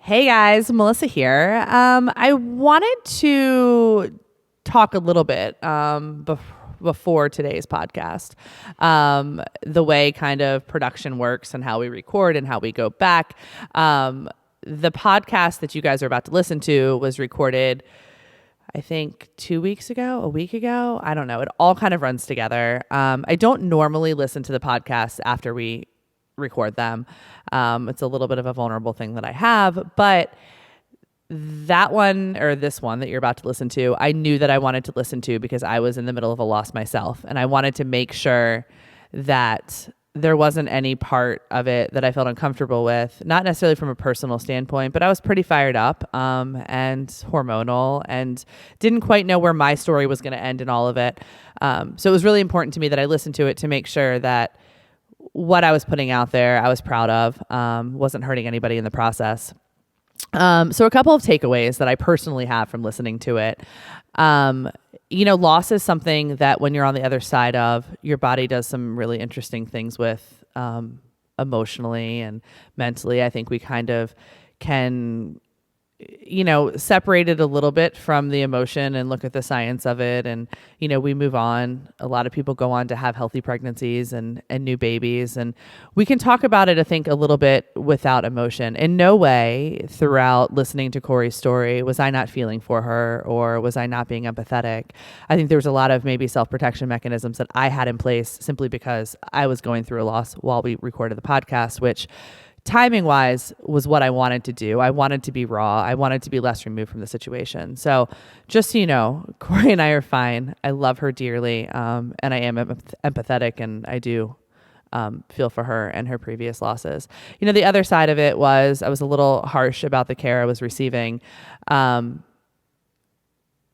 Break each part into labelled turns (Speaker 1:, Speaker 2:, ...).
Speaker 1: Hey guys, Melissa here. I wanted to talk a little bit before today's podcast, the way kind of production works and how we record and how we go back. The podcast that you guys are about to listen to was recorded, I think 2 weeks ago, a week ago. I don't know. It all kind of runs together. I don't normally listen to the podcast after we record them. It's a little bit of a vulnerable thing that I have, but that one or this one that you're about to listen to, I knew that I wanted to listen to because I was in the middle of a loss myself. And I wanted to make sure that there wasn't any part of it that I felt uncomfortable with, not necessarily from a personal standpoint, but I was pretty fired up and hormonal and didn't quite know where my story was going to end in all of it. So it was really important to me that I listened to it to make sure that what I was putting out there, I was proud of, wasn't hurting anybody in the process. So a couple of takeaways that I personally have from listening to it. Loss is something that when you're on the other side of, your body does some really interesting things with emotionally and mentally. I think we kind of can separate it a little bit from the emotion and look at the science of it. And, we move on. A lot of people go on to have healthy pregnancies and new babies. And we can talk about it, I think, a little bit without emotion. In no way throughout listening to Kori's story was I not feeling for her or was I not being empathetic. I think there was a lot of maybe self-protection mechanisms that I had in place simply because I was going through a loss while we recorded the podcast, which timing wise was what I wanted to do. I wanted to be raw. I wanted to be less removed from the situation. So just so you know, Kori and I are fine. I love her dearly. And I am empathetic and I do feel for her and her previous losses. The other side of it was I was a little harsh about the care I was receiving. I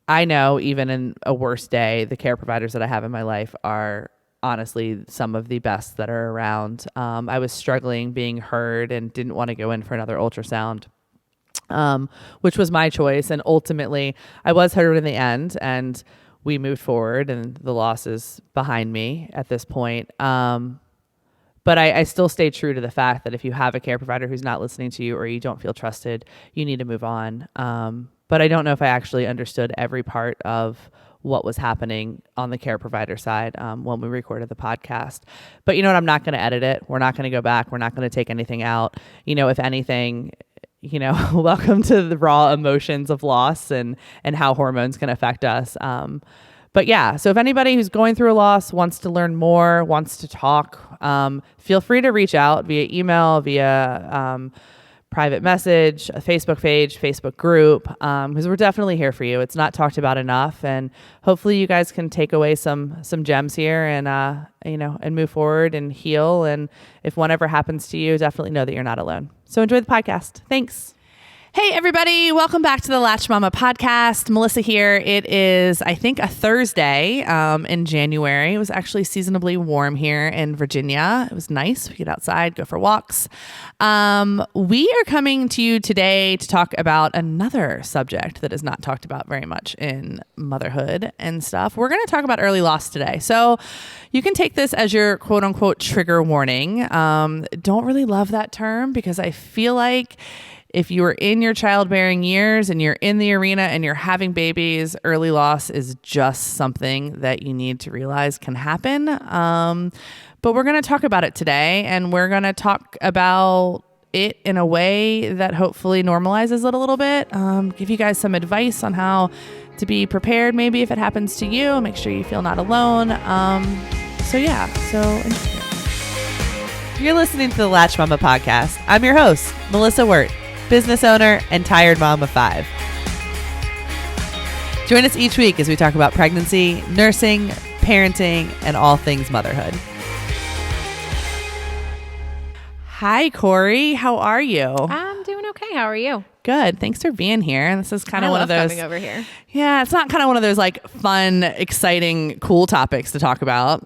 Speaker 1: know even in a worse day, the care providers that I have in my life are honestly some of the best that are around. I was struggling being heard and didn't want to go in for another ultrasound, which was my choice. And ultimately I was heard in the end and we moved forward and the loss is behind me at this point. But I still stay true to the fact that if you have a care provider who's not listening to you or you don't feel trusted, you need to move on. But I don't know if I actually understood every part of what was happening on the care provider side when we recorded the podcast. But you know what? I'm not going to edit it. We're not going to go back. We're not going to take anything out. If anything, welcome to the raw emotions of loss and how hormones can affect us. But yeah, so if anybody who's going through a loss wants to learn more, wants to talk, feel free to reach out via email, via private message, a Facebook page, Facebook group, because we're definitely here for you. It's not talked about enough, and hopefully you guys can take away some gems here and and move forward and heal. And if one ever happens to you, definitely know that you're not alone. So enjoy the podcast. Thanks. Hey, everybody. Welcome back to the Latched Mama podcast. Melissa here. It is, I think, a Thursday in January. It was actually seasonably warm here in Virginia. It was nice. We get outside, go for walks. We are coming to you today to talk about another subject that is not talked about very much in motherhood and stuff. We're going to talk about early loss today. So you can take this as your quote unquote trigger warning. Don't really love that term because I feel like if you are in your childbearing years and you're in the arena and you're having babies, early loss is just something that you need to realize can happen. But we're going to talk about it today, and we're going to talk about it in a way that hopefully normalizes it a little bit. Give you guys some advice on how to be prepared maybe if it happens to you. Make sure you feel not alone. So you're listening to the Latched Mama podcast. I'm your host, Melissa Wirt, business owner and tired mom of 5. Join us each week as we talk about pregnancy, nursing, parenting, and all things motherhood. Hi, Kori. How are you?
Speaker 2: I'm doing okay. How are you?
Speaker 1: Good. Thanks for being here. And this is kind of one of those
Speaker 2: coming over here.
Speaker 1: Yeah, it's not kind of one of those like fun, exciting, cool topics to talk about.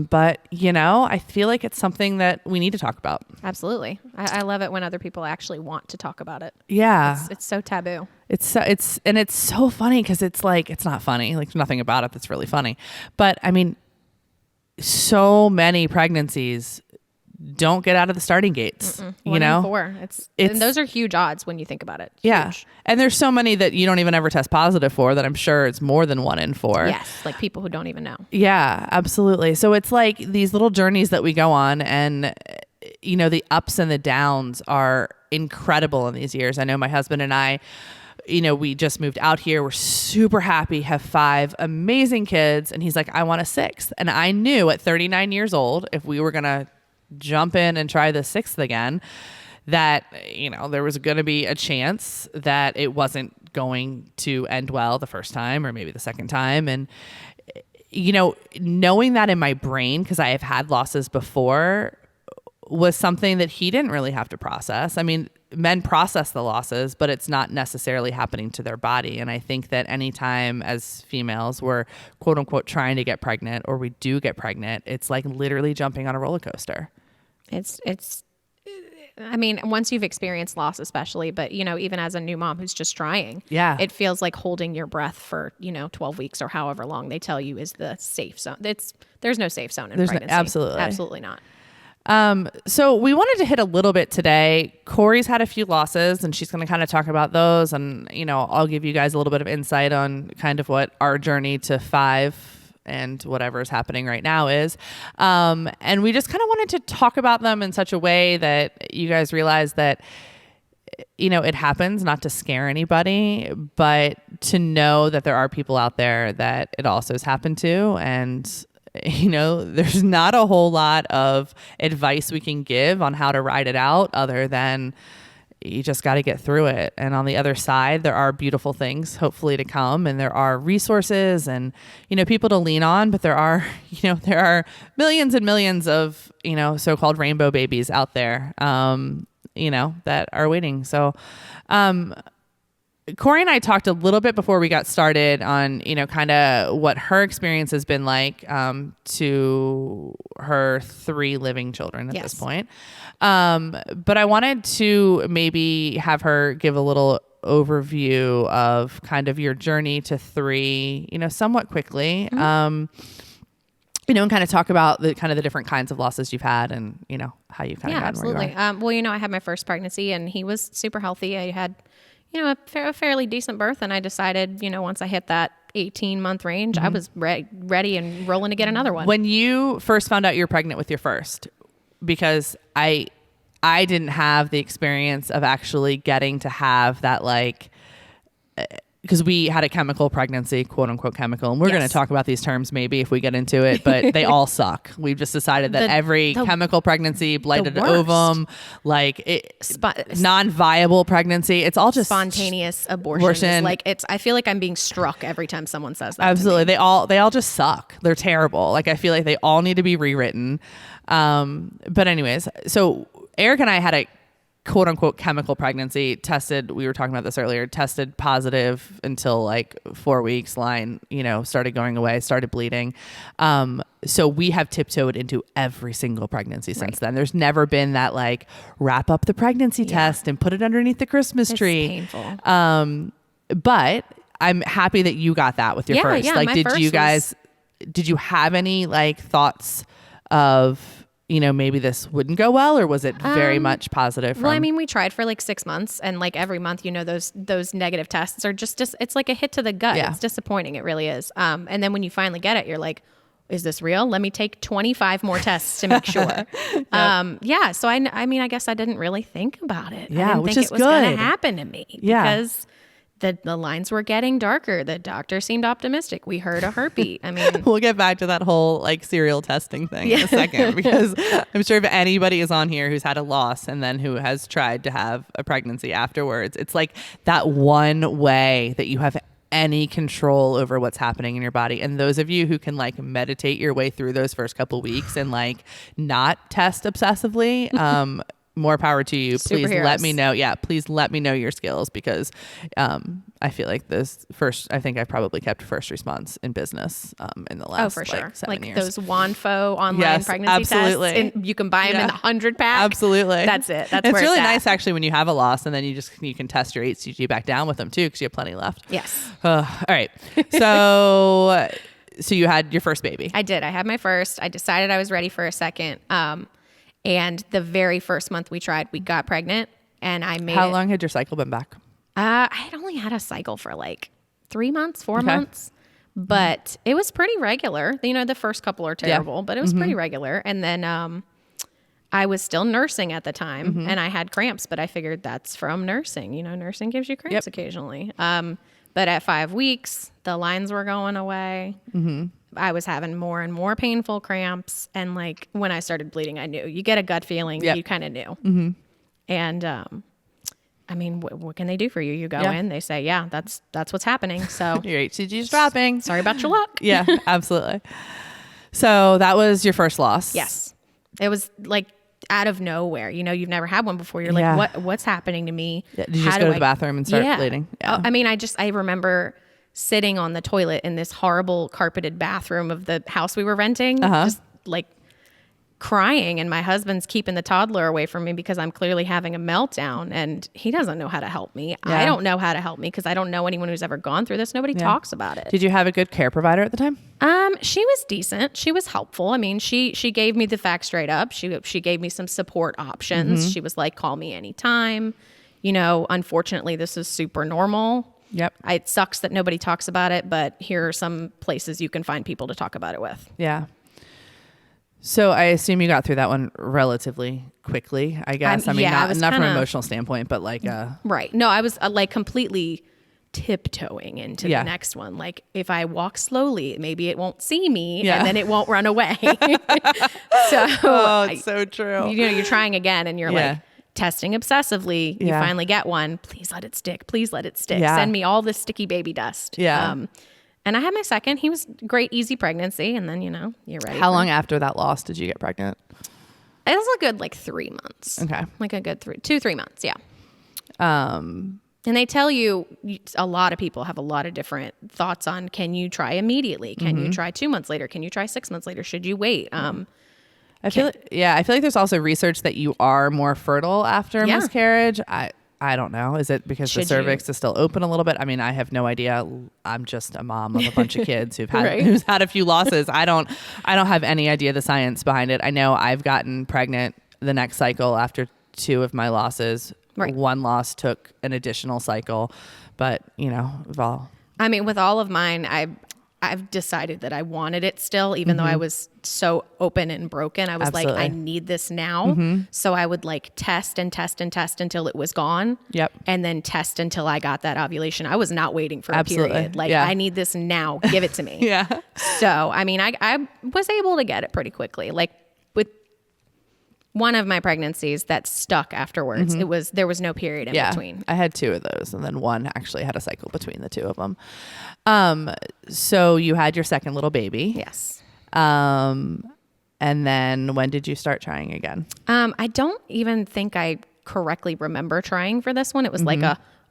Speaker 1: But I feel like it's something that we need to talk about.
Speaker 2: Absolutely. I love it when other people actually want to talk about it.
Speaker 1: Yeah.
Speaker 2: It's so taboo.
Speaker 1: It's so funny because it's like, it's not funny. Like nothing about it that's really funny. But I mean, so many pregnancies don't get out of the starting gates.
Speaker 2: One in 4. And those are huge odds when you think about it.
Speaker 1: Yeah.
Speaker 2: Huge.
Speaker 1: And there's so many that you don't even ever test positive for that I'm sure it's more than 1 in 4.
Speaker 2: Yes. Like people who don't even know.
Speaker 1: Yeah, absolutely. So it's like these little journeys that we go on, and the ups and the downs are incredible in these years. I know my husband and I, we just moved out here. We're super happy, have 5 amazing kids. And he's like, I want a 6th. And I knew at 39 years old, if we were going to jump in and try the 6th again, that, there was going to be a chance that it wasn't going to end well the first time or maybe the second time. And, knowing that in my brain, because I have had losses before, was something that he didn't really have to process. I mean, men process the losses, but it's not necessarily happening to their body. And I think that anytime as females we're quote unquote trying to get pregnant, or we do get pregnant, it's like literally jumping on a roller coaster.
Speaker 2: I mean, once you've experienced loss, especially, but even as a new mom who's just trying, it feels like holding your breath for, 12 weeks or however long they tell you is the safe zone. There's no safe zone in pregnancy. Absolutely not.
Speaker 1: So we wanted to hit a little bit today. Kori's had a few losses, and she's going to kind of talk about those. And, I'll give you guys a little bit of insight on kind of what our journey to 5 and whatever is happening right now is. And we just kind of wanted to talk about them in such a way that you guys realize that, it happens, not to scare anybody, but to know that there are people out there that it also has happened to. And there's not a whole lot of advice we can give on how to ride it out other than you just got to get through it. And on the other side, there are beautiful things hopefully to come, and there are resources and, people to lean on, but there are millions and millions of, so-called rainbow babies out there, that are waiting. So, Kori and I talked a little bit before we got started on, kind of what her experience has been like to her 3 living children at this point. But I wanted to maybe have her give a little overview of kind of your journey to 3, somewhat quickly. And kind of talk about the different kinds of losses you've had and, how you kind of got where you are.
Speaker 2: Well, I had my first pregnancy and he was super healthy. I had a fairly decent birth. And I decided, once I hit that 18-month range, I was ready and rolling to get another one.
Speaker 1: When you first found out you're pregnant with your first, because I didn't have the experience of actually getting to have that, because we had a chemical pregnancy, quote unquote chemical. And we're going to talk about these terms maybe if we get into it, but they all suck. We've just decided that every chemical pregnancy, blighted ovum, non-viable pregnancy, it's all just
Speaker 2: spontaneous abortion. I feel like I'm being struck every time someone says that.
Speaker 1: Absolutely. They all just suck. They're terrible. I feel like they all need to be rewritten. But anyways, so Eric and I had a quote unquote chemical pregnancy, we were talking about this earlier, tested positive until 4 weeks, line, started going away, started bleeding. So we have tiptoed into every single pregnancy since then. There's never been that wrap up the pregnancy test and put it underneath the Christmas tree. It's painful. But I'm happy that you got that with your first. Did you have any thoughts of, maybe this wouldn't go well, or was it very much positive?
Speaker 2: Well, I mean, we tried for 6 months, and every month, those negative tests are just it's like a hit to the gut. Yeah. It's disappointing. It really is. And then when you finally get it, you're like, is this real? Let me take 25 more tests to make sure. So I mean, I guess I didn't really think about it.
Speaker 1: Yeah,
Speaker 2: I didn't
Speaker 1: which
Speaker 2: think
Speaker 1: is
Speaker 2: it was
Speaker 1: good.
Speaker 2: going to happen to me because the lines were getting darker. The doctor seemed optimistic. We heard a heartbeat. I mean,
Speaker 1: we'll get back to that whole serial testing thing in a second, because I'm sure if anybody is on here who's had a loss and then who has tried to have a pregnancy afterwards, it's that one way that you have any control over what's happening in your body. And those of you who can meditate your way through those first couple weeks and not test obsessively, more power to you. Please let me know. Yeah, please let me know your skills, because I feel like I think I've probably kept first response in business in the last 7 years.
Speaker 2: Those Wanfo online pregnancy tests. And you can buy them in the 100 pack.
Speaker 1: Absolutely.
Speaker 2: That's it. That's
Speaker 1: it's
Speaker 2: where
Speaker 1: really
Speaker 2: it's
Speaker 1: nice actually when you have a loss and then you can test your HCG back down with them too, because you have plenty left.
Speaker 2: Yes.
Speaker 1: All right. So you had your first baby.
Speaker 2: I did. I had my first. I decided I was ready for a second. And the very first month we tried, we got pregnant, and I made
Speaker 1: How long had your cycle been back?
Speaker 2: I had only had a cycle for like 3 months, 4 months, but it was pretty regular. You know, the first couple are terrible, but it was pretty regular. And then I was still nursing at the time, and I had cramps, but I figured that's from nursing. You know, nursing gives you cramps occasionally. But at 5 weeks, the lines were going away. I was having more and more painful cramps. And like when I started bleeding, I knew. You get a gut feeling. You kind of knew. And I mean, what can they do for you? You go in, they say, yeah, that's what's happening. So
Speaker 1: Your HCG's dropping.
Speaker 2: Sorry about your luck.
Speaker 1: Yeah, absolutely. So that was your first loss.
Speaker 2: Yes. It was like out of nowhere. You know, you've never had one before. You're like, what's happening to me?
Speaker 1: Yeah. Did you just go to the bathroom and start bleeding?
Speaker 2: Yeah. I mean, I remember sitting on the toilet in this horrible carpeted bathroom of the house we were renting, just like crying, and my husband's keeping the toddler away from me because I'm clearly having a meltdown, and he doesn't know how to help me. Yeah. I don't know how to help me because I don't know anyone who's ever gone through this. Nobody talks about it.
Speaker 1: Did you have a good care provider at the time?
Speaker 2: She was decent. She was helpful. I mean, she gave me the facts straight up. She gave me some support options. She was like, call me anytime. You know, unfortunately, this is super normal.
Speaker 1: Yep.
Speaker 2: It sucks that nobody talks about it, but here are some places you can find people to talk about it with.
Speaker 1: Yeah. So I assume you got through that one relatively quickly, I guess. Not from an emotional standpoint, but like
Speaker 2: right. No, I was like completely tiptoeing into the next one. Like if I walk slowly, maybe it won't see me and then it won't run away.
Speaker 1: It's so true.
Speaker 2: You know, you're trying again and you're like testing obsessively. You finally get one. Please let it stick. Please let it stick. Send me all this sticky baby dust.
Speaker 1: Yeah.
Speaker 2: And I had my second. He was great, easy pregnancy. And then, you know, you're ready.
Speaker 1: How long after that loss did you get pregnant?
Speaker 2: It was a good like 3 months.
Speaker 1: Okay.
Speaker 2: Like a good 3 months. Yeah. And they tell you, a lot of people have a lot of different thoughts on, can you try immediately? Can you try 2 months later? Can you try 6 months later? Should you wait?
Speaker 1: I feel like there's also research that you are more fertile after a miscarriage. I don't know. Is it because the cervix is still open a little bit? I mean, I have no idea. I'm just a mom of a bunch of kids who've had who's had a few losses. I don't have any idea the science behind it. I know I've gotten pregnant the next cycle after 2 of my losses. Right. 1 loss took an additional cycle, but you know, with all of mine, I've decided that I wanted it still, even though I was so open and broken. I was like, I need this now. So I would like test and test and test until it was gone. Yep. And then test until I got that ovulation. I was not waiting for a period. Like I need this now. Give it to me. So, I mean, I was able to get it pretty quickly. Like with one of my pregnancies that stuck afterwards, there was no period in between. I had 2 of those, and then 1 actually had a cycle between the 2 of them. So you had your second little baby.
Speaker 2: Yes.
Speaker 1: And then when did you start trying again?
Speaker 2: I don't even think I correctly remember trying for this one. It was like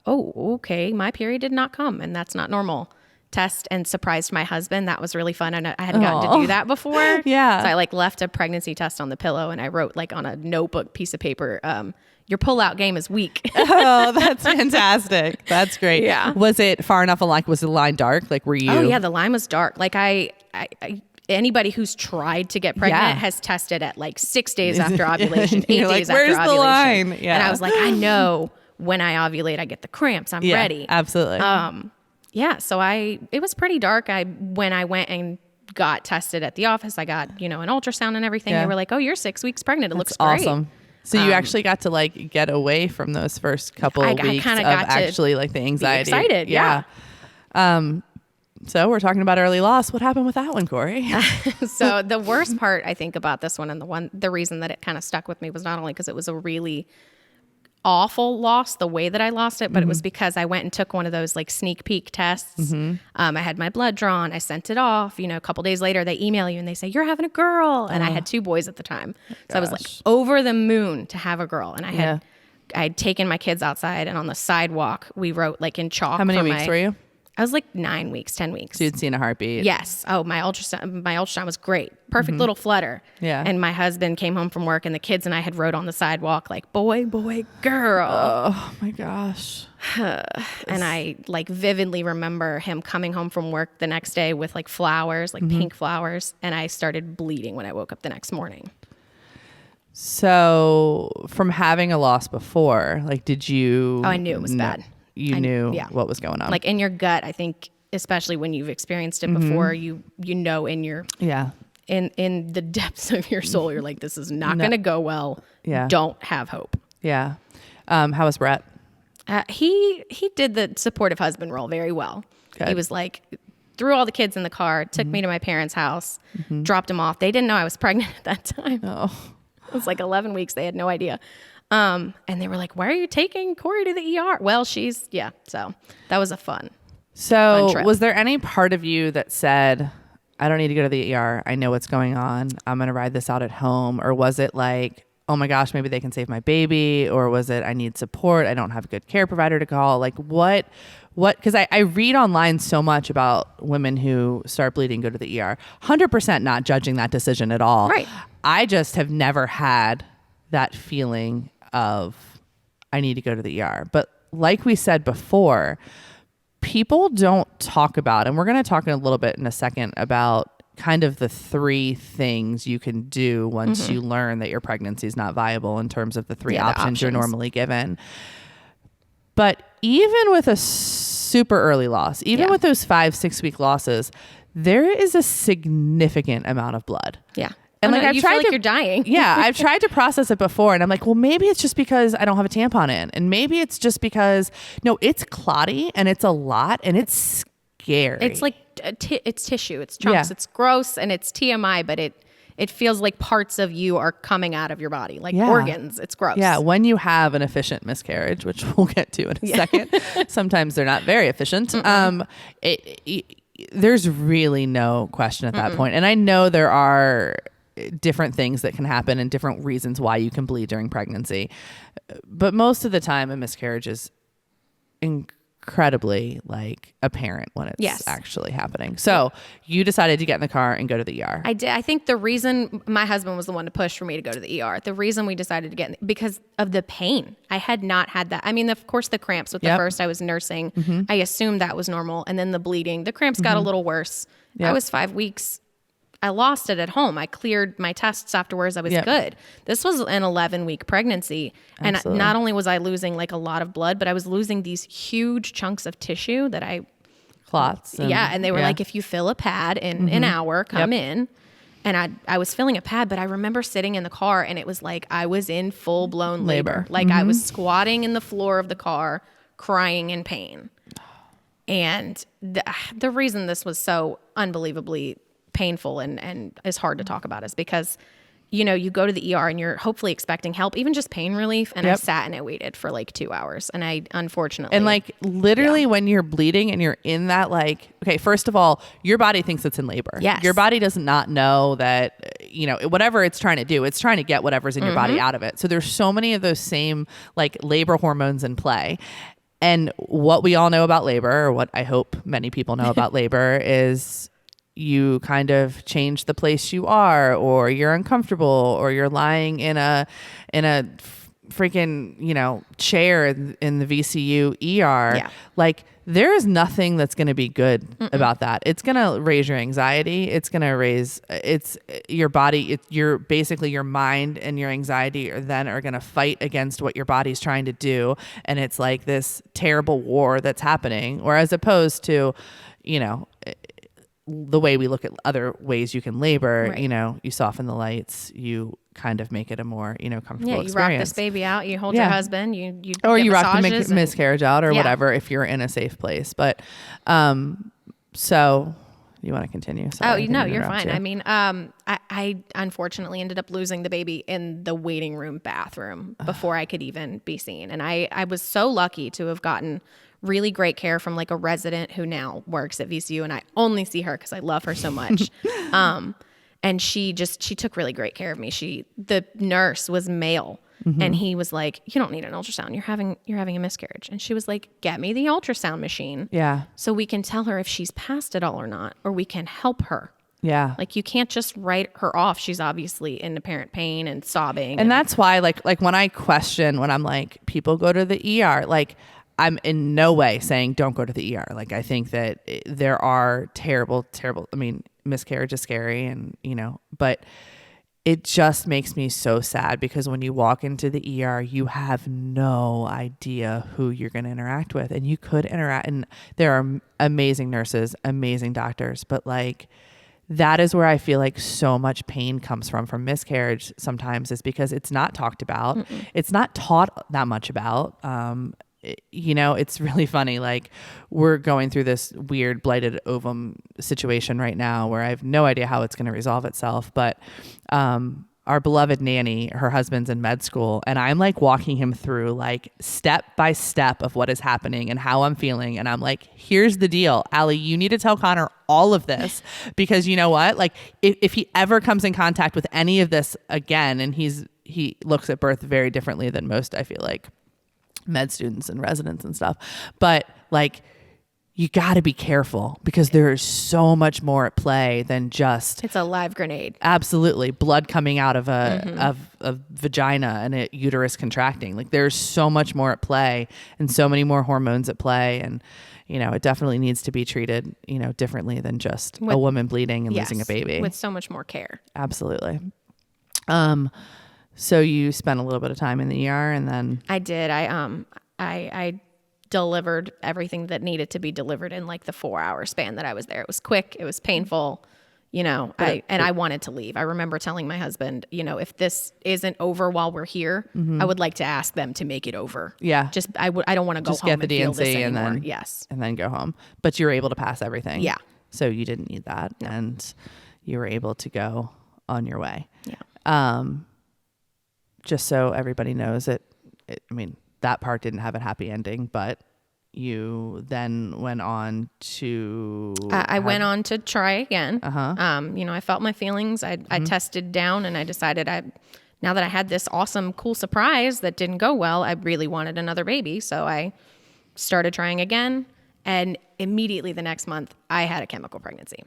Speaker 2: okay, my period did not come, and that's not normal. Test and surprised my husband. That was really fun. And I hadn't gotten to do that before. Yeah. So I like left a pregnancy test on the pillow, and I wrote like on a notebook piece of paper, your pullout game is weak.
Speaker 1: Oh, that's fantastic. That's great. Yeah. Was it far enough along? Was the line dark? Like, were you?
Speaker 2: Oh yeah, the line was dark. Like I anybody who's tried to get pregnant has tested at like 6 days after ovulation, 8 days after ovulation. Where's the line? Yeah. And I was like, I know when I ovulate, I get the cramps. I'm ready.
Speaker 1: Absolutely.
Speaker 2: Yeah. So it was pretty dark. When I went and got tested at the office, I got, an ultrasound and everything. They were like, oh, you're 6 weeks pregnant. It looks great. Awesome.
Speaker 1: So you actually got to like get away from those first couple of weeks of actually like the anxiety.
Speaker 2: Excited. Yeah.
Speaker 1: So we're talking about early loss. What happened with that one, Kori?
Speaker 2: So the worst part I think about this one, and the reason that it kind of stuck with me was not only because it was a really awful loss, the way that I lost it, but it was because I went and took one of those like sneak peek tests. I had my blood drawn. I sent it off. A couple days later, they email you and they say, you're having a girl. And I had 2 boys at the time. So I was like over the moon to have a girl. And I had taken my kids outside, and on the sidewalk, we wrote like in chalk.
Speaker 1: How many weeks were you?
Speaker 2: I was like 9 weeks, 10 weeks.
Speaker 1: So you'd seen a heartbeat.
Speaker 2: Yes. Oh, my ultrasound was great. Perfect little flutter. Yeah. And my husband came home from work, and the kids and I had wrote on the sidewalk like boy, boy, girl.
Speaker 1: Oh my gosh.
Speaker 2: And I like vividly remember him coming home from work the next day with like flowers, like pink flowers. And I started bleeding when I woke up the next morning.
Speaker 1: So from having a loss before, like, did you?
Speaker 2: Oh, I knew it was bad.
Speaker 1: You knew what was going on.
Speaker 2: Like in your gut, I think, especially when you've experienced it before, you know in your in the depths of your soul, you're like, this is not going to go well.
Speaker 1: Yeah.
Speaker 2: Don't have hope.
Speaker 1: Yeah. How was Brett?
Speaker 2: He did the supportive husband role very well.
Speaker 1: Good.
Speaker 2: He was like, threw all the kids in the car, took me to my parents' house, dropped them off. They didn't know I was pregnant at that time.
Speaker 1: Oh.
Speaker 2: It was like 11 weeks. They had no idea. And they were like, why are you taking Kori to the ER? Well, so that was a fun trip.
Speaker 1: Was there any part of you that said, I don't need to go to the ER. I know what's going on. I'm going to ride this out at home. Or was it like, oh my gosh, maybe they can save my baby? Or was it, I need support. I don't have a good care provider to call. Like what, because I read online so much about women who start bleeding, go to the ER, 100% not judging that decision at all.
Speaker 2: Right.
Speaker 1: I just have never had that feeling of I need to go to the ER. But like we said before, people don't talk about, and we're going to talk in a little bit in a second about kind of the 3 things you can do once you learn that your pregnancy is not viable in terms of the 3 options you're normally given. But even with a super early loss, even with those 5-6 week losses, there is a significant amount of blood.
Speaker 2: Yeah.
Speaker 1: And
Speaker 2: you feel like you're dying.
Speaker 1: Yeah, I've tried to process it before, and I'm like, well, maybe it's just because I don't have a tampon in, and maybe it's just because it's clotty and it's a lot and it's scary.
Speaker 2: It's like it's tissue, it's chunks, it's gross, and it's TMI, but it feels like parts of you are coming out of your body, like organs. It's gross.
Speaker 1: Yeah, when you have an efficient miscarriage, which we'll get to in a second, sometimes they're not very efficient. There's really no question at that point, and I know there are different things that can happen and different reasons why you can bleed during pregnancy. But most of the time a miscarriage is incredibly like apparent when it's actually happening. So you decided to get in the car and go to the ER.
Speaker 2: I did. I think the reason my husband was the one to push for me to go to the ER, the reason we decided to get because of the pain. I had not had that. I mean, of course the cramps with the first I was nursing, I assumed that was normal. And then the bleeding, the cramps got a little worse. I was 5 weeks. I lost it at home. I cleared my tests afterwards. I was good. This was an 11-week pregnancy. Absolutely. And not only was I losing like a lot of blood, but I was losing these huge chunks of tissue that
Speaker 1: clots.
Speaker 2: And they were like, if you fill a pad in an hour, come in. And I was filling a pad, but I remember sitting in the car and it was like I was in full blown labor. Like I was squatting in the floor of the car, crying in pain. And the reason this was so unbelievably painful and is hard to talk about is because you go to the ER and you're hopefully expecting help, even just pain relief, and I sat and I waited for like 2 hours, and I unfortunately
Speaker 1: like literally when you're bleeding and you're in that, like, okay, first of all, your body thinks it's in labor.
Speaker 2: Yes.
Speaker 1: Your body does not know that whatever it's trying to do, it's trying to get whatever's in your body out of it. So there's so many of those same like labor hormones in play. And what we all know about labor, or what I hope many people know about labor, is you kind of change the place you are, or you're uncomfortable, or you're lying in a freaking, chair in the VCU ER. Yeah. Like there is nothing that's going to be good about that. It's going to raise your anxiety. It's going to raise your body. You're basically your mind and your anxiety are going to fight against what your body's trying to do. And it's like this terrible war that's happening. Or as opposed to, the way we look at other ways you can labor, right. You soften the lights, you kind of make it a more, comfortable experience.
Speaker 2: You rock this baby out, you hold your husband, you
Speaker 1: or you rock the miscarriage out or whatever if you're in a safe place. But, so you want to continue?
Speaker 2: Sorry, no, you're fine. I mean, I unfortunately ended up losing the baby in the waiting room bathroom before I could even be seen. And I was so lucky to have gotten really great care from like a resident who now works at VCU, and I only see her because I love her so much. And she took really great care of me. The nurse was male, and he was like, "You don't need an ultrasound. You're having a miscarriage." And she was like, "Get me the ultrasound machine, so we can tell her if she's past it all or not, or we can help her." Yeah. Like you can't just write her off. She's obviously in apparent pain and sobbing.
Speaker 1: And that's why like when I question, when I'm like, people go to the ER, like I'm in no way saying don't go to the ER. Like I think that there are terrible, I mean, miscarriage is scary and, but it just makes me so sad because when you walk into the ER, you have no idea who you're going to interact with. And you could interact, and there are amazing nurses, amazing doctors, but like that is where I feel like so much pain comes from miscarriage sometimes, is because it's not talked about. Mm-mm. It's not taught that much about. It's really funny. Like we're going through this weird blighted ovum situation right now where I have no idea how it's going to resolve itself. But our beloved nanny, her husband's in med school, and I'm like walking him through like step by step of what is happening and how I'm feeling. And I'm like, here's the deal, Allie, you need to tell Connor all of this because you know what? Like if he ever comes in contact with any of this again, and he looks at birth very differently than most, I feel like, med students and residents and stuff, but like you got to be careful because there is so much more at play than just
Speaker 2: it's a live grenade.
Speaker 1: Absolutely, blood coming out of a vagina and a uterus contracting. Like there's so much more at play and so many more hormones at play, and it definitely needs to be treated differently than just a woman bleeding and losing a baby,
Speaker 2: with so much more care.
Speaker 1: Absolutely. So you spent a little bit of time in the ER, and then
Speaker 2: I did. I delivered everything that needed to be delivered in like the 4-hour span that I was there. It was quick. It was painful. I wanted to leave. I remember telling my husband, if this isn't over while we're here, I would like to ask them to make it over.
Speaker 1: Yeah.
Speaker 2: I don't want to go
Speaker 1: just
Speaker 2: home
Speaker 1: get the
Speaker 2: and
Speaker 1: DNC
Speaker 2: feel this
Speaker 1: and
Speaker 2: anymore.
Speaker 1: then
Speaker 2: Yes.
Speaker 1: And then go home. But you were able to pass everything.
Speaker 2: Yeah.
Speaker 1: So you didn't need that, and you were able to go on your way.
Speaker 2: Yeah.
Speaker 1: Just so everybody knows it. I mean, that part didn't have a happy ending, but you then went on to...
Speaker 2: I went on to try again.
Speaker 1: Uh-huh.
Speaker 2: I felt my feelings. I tested down, and I decided now that I had this awesome, cool surprise that didn't go well, I really wanted another baby. So I started trying again, and immediately the next month I had a chemical pregnancy.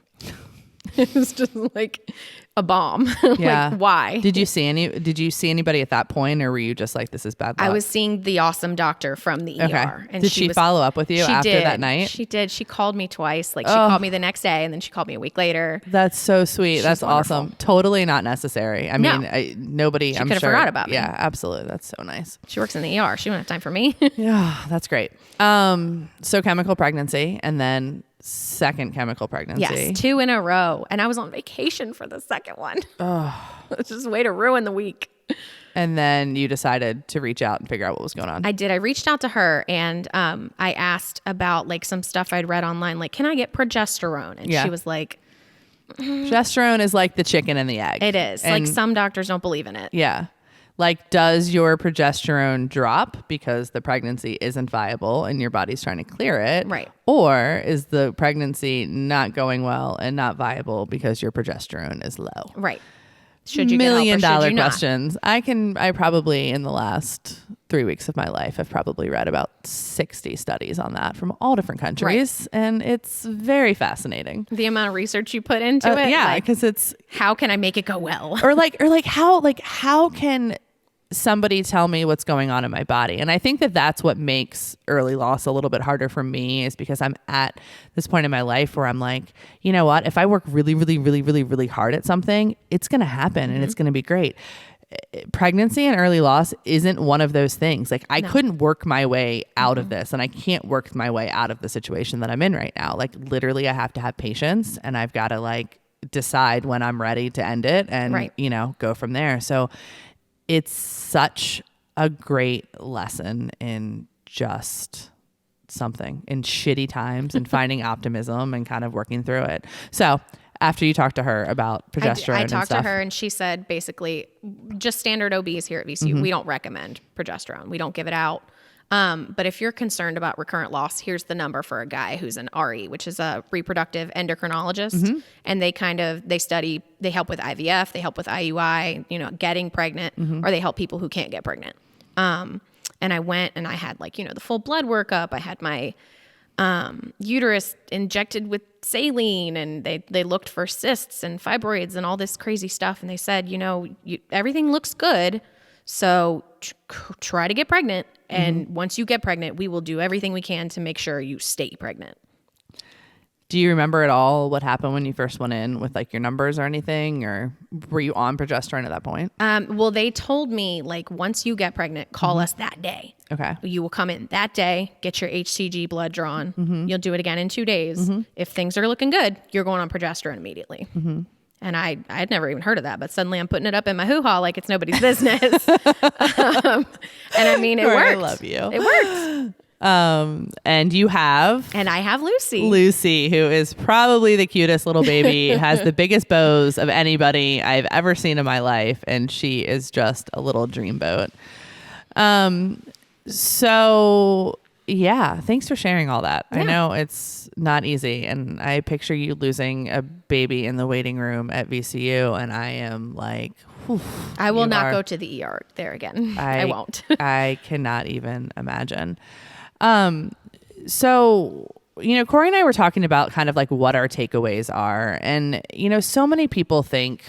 Speaker 2: It was just like a bomb.
Speaker 1: Yeah.
Speaker 2: Like, why?
Speaker 1: Did you see anybody at that point, or were you just like, this is bad luck?
Speaker 2: I was seeing the awesome doctor from the ER.
Speaker 1: And did she follow up with you after that night?
Speaker 2: She did. She called me twice. Like she called me the next day, and then she called me a week later.
Speaker 1: That's so sweet. That's
Speaker 2: wonderful.
Speaker 1: Awesome. Totally not necessary. I mean, nobody,
Speaker 2: she
Speaker 1: I'm
Speaker 2: could have
Speaker 1: sure,
Speaker 2: forgot about me.
Speaker 1: Yeah, absolutely. That's so nice.
Speaker 2: She works in the ER. She don't have time for me.
Speaker 1: Yeah, that's great. So chemical pregnancy, and then second chemical pregnancy.
Speaker 2: Yes, 2 in a row. And I was on vacation for the second one. It's just a way to ruin the week.
Speaker 1: And then you decided to reach out and figure out what was going on.
Speaker 2: I did. I reached out to her, and I asked about like some stuff I'd read online, like, can I get progesterone? And she was like,
Speaker 1: progesterone is like the chicken and the egg.
Speaker 2: It is.
Speaker 1: And
Speaker 2: like some doctors don't believe in it.
Speaker 1: Yeah. Like, does your progesterone drop because the pregnancy isn't viable and your body's trying to clear it?
Speaker 2: Right.
Speaker 1: Or is the pregnancy not going well and not viable because your progesterone is low?
Speaker 2: Right. Should you
Speaker 1: $1 million
Speaker 2: get help or should you
Speaker 1: questions. Not? I probably in the last 3 weeks of my life, I've probably read about 60 studies on that from all different countries. Right. And it's very fascinating.
Speaker 2: The amount of research you put into it.
Speaker 1: Yeah. Because it's,
Speaker 2: how can I make it go well?
Speaker 1: or how can somebody tell me what's going on in my body? And I think that that's what makes early loss a little bit harder for me, is because I'm at this point in my life where I'm like, you know what, if I work really, really, really, really, really hard at something, it's going to happen and it's going to be great. Pregnancy and early loss isn't one of those things. Like I couldn't work my way out of this, and I can't work my way out of the situation that I'm in right now. Like literally I have to have patience, and I've got to like decide when I'm ready to end it and, go from there. So it's such a great lesson in just something in shitty times and finding optimism and kind of working through it. So after you talked to her about progesterone,
Speaker 2: I talked to her, and she said basically just standard OBs here at VCU. We don't recommend progesterone. We don't give it out. But if you're concerned about recurrent loss, here's the number for a guy who's an RE, which is a reproductive endocrinologist. And they help with IVF, they help with IUI, getting pregnant, or they help people who can't get pregnant. And I went and I had the full blood workup. I had my uterus injected with saline, and they looked for cysts and fibroids and all this crazy stuff. And they said, everything looks good. So try to get pregnant. And once you get pregnant, we will do everything we can to make sure you stay pregnant.
Speaker 1: Do you remember at all what happened when you first went in with like your numbers or anything, or were you on progesterone at that point?
Speaker 2: Well, they told me like once you get pregnant, call us that day.
Speaker 1: Okay.
Speaker 2: You will come in that day, get your HCG blood drawn. You'll do it again in 2 days. If things are looking good, you're going on progesterone immediately. And I had never even heard of that, but suddenly I'm putting it up in my hoo-ha like it's nobody's business. And I mean, it worked.
Speaker 1: I love you.
Speaker 2: It worked.
Speaker 1: And you have...
Speaker 2: And I have Lucy.
Speaker 1: Lucy, who is probably the cutest little baby, has the biggest bows of anybody I've ever seen in my life. And she is just a little dreamboat. So yeah, thanks for sharing all that. Yeah. I know it's not easy. And I picture you losing a baby in the waiting room at VCU. And I am like, whew,
Speaker 2: I will not go to the ER there again. I won't.
Speaker 1: I cannot even imagine. So, you know, Kori and I were talking about kind of like what our takeaways are. And, you know, so many people think,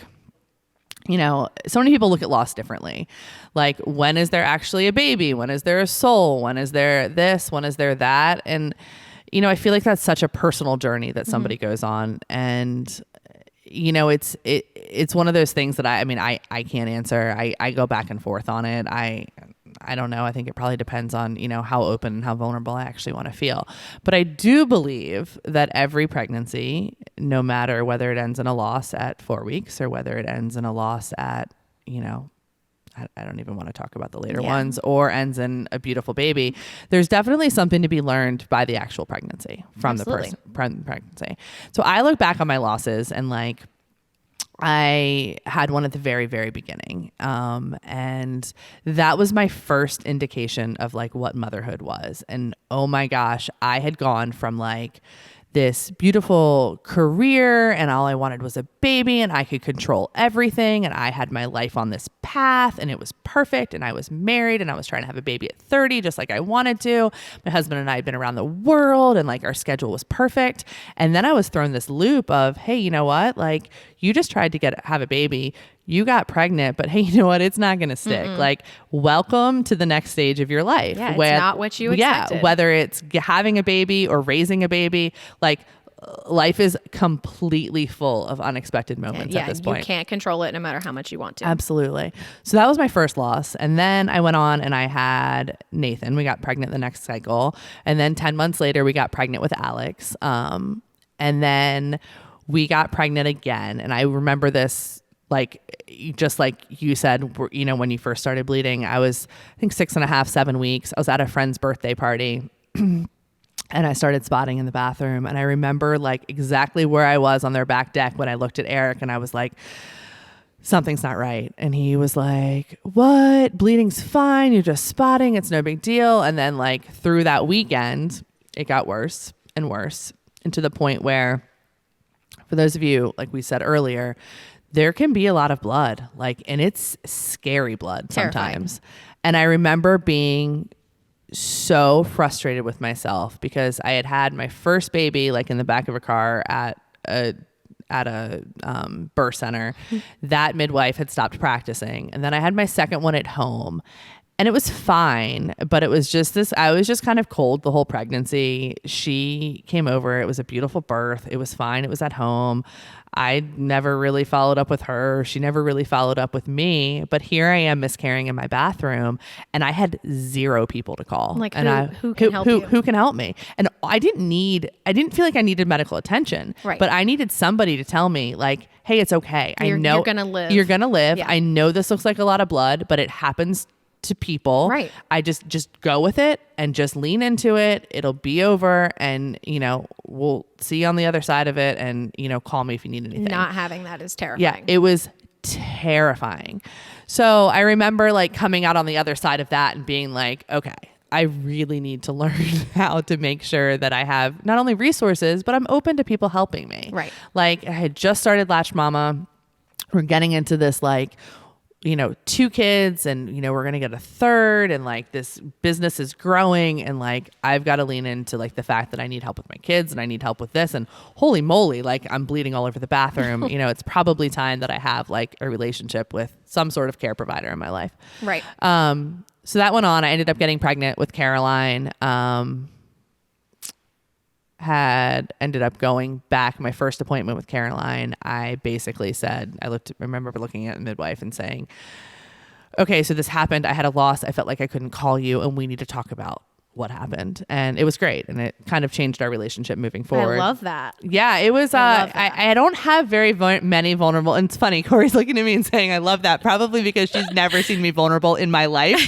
Speaker 1: you know, so many people look at loss differently. Like, when is there actually a baby? When is there a soul? When is there this? When is there that? And, you know, I feel like that's such a personal journey that somebody goes on. And, you know, it's one of those things that I can't answer. I go back and forth on it. I don't know. I think it probably depends on, you know, how open and how vulnerable I actually want to feel. But I do believe that every pregnancy, no matter whether it ends in a loss at 4 weeks or whether it ends in a loss at, you know, I don't even want to talk about the later ones, or ends in a beautiful baby, there's definitely something to be learned by the actual pregnancy from the pregnancy. So I look back on my losses and like, I had one at the very, very beginning. And that was my first indication of like what motherhood was. And oh my gosh, I had gone from like this beautiful career and all I wanted was a baby and I could control everything. And I had my life on this path and it was perfect. And I was married and I was trying to have a baby at 30, just like I wanted to. My husband and I had been around the world and like our schedule was perfect. And then I was thrown this loop of, hey, you know what? Like you just tried to have a baby. You got pregnant, but hey, you know what? It's not going to stick. Like, welcome to the next stage of your life.
Speaker 2: Yeah, it's not what you expected.
Speaker 1: Yeah, whether it's having a baby or raising a baby, like life is completely full of unexpected moments at this point.
Speaker 2: You can't control it no matter how much you want to.
Speaker 1: Absolutely. So that was my first loss. And then I went on and I had Nathan. We got pregnant the next cycle. And then 10 months later, we got pregnant with Alex. And then we got pregnant again. And I remember this, like, just like you said, you know, when you first started bleeding, I was, I think 6.5, 7 weeks. I was at a friend's birthday party and I started spotting in the bathroom. And I remember like exactly where I was on their back deck when I looked at Eric and I was like, something's not right. And he was like, what? Bleeding's fine. You're just spotting. It's no big deal. And then like through that weekend, it got worse and worse, and to the point where, for those of you, like we said earlier, there can be a lot of blood, like, and it's scary blood sometimes. Terrifying. And I remember being so frustrated with myself because I had had my first baby, like in the back of a car at a birth center. That midwife had stopped practicing. And then I had my second one at home. And it was fine, but it was just this, I was just kind of cold the whole pregnancy. She came over. It was a beautiful birth. It was fine. It was at home. I never really followed up with her. She never really followed up with me. But here I am miscarrying in my bathroom and I had 0 people to call.
Speaker 2: Like,
Speaker 1: and
Speaker 2: who can help you?
Speaker 1: Who can help me? And I didn't feel like I needed medical attention, right? But I needed somebody to tell me like, hey, it's okay. I know
Speaker 2: you're going to live.
Speaker 1: You're going to live.
Speaker 2: Yeah.
Speaker 1: I know this looks like a lot of blood, but it happens to people.
Speaker 2: Right.
Speaker 1: I just go with it and just lean into it. It'll be over and, you know, we'll see you on the other side of it and, you know, call me if you need anything.
Speaker 2: Not having that is terrifying.
Speaker 1: Yeah, it was terrifying. So I remember like coming out on the other side of that and being like, okay, I really need to learn how to make sure that I have not only resources, but I'm open to people helping me.
Speaker 2: Right.
Speaker 1: Like I had just started Latched Mama. We're getting into this like, you know, 2 kids and, you know, we're going to get a 3rd and like this business is growing and like, I've got to lean into like the fact that I need help with my kids and I need help with this and holy moly, like I'm bleeding all over the bathroom. You know, it's probably time that I have like a relationship with some sort of care provider in my life.
Speaker 2: Right.
Speaker 1: So that went on. I ended up getting pregnant with Caroline. Had had ended up going back, my first appointment with Caroline, I basically said, I remember looking at the midwife and saying, okay, so this happened. I had a loss. I felt like I couldn't call you, and we need to talk about what happened. And it was great. And it kind of changed our relationship moving forward.
Speaker 2: I love that.
Speaker 1: Yeah, it was, I don't have very many vulnerable, and it's funny, Kori's looking at me and saying, I love that, probably because she's never seen me vulnerable in my life.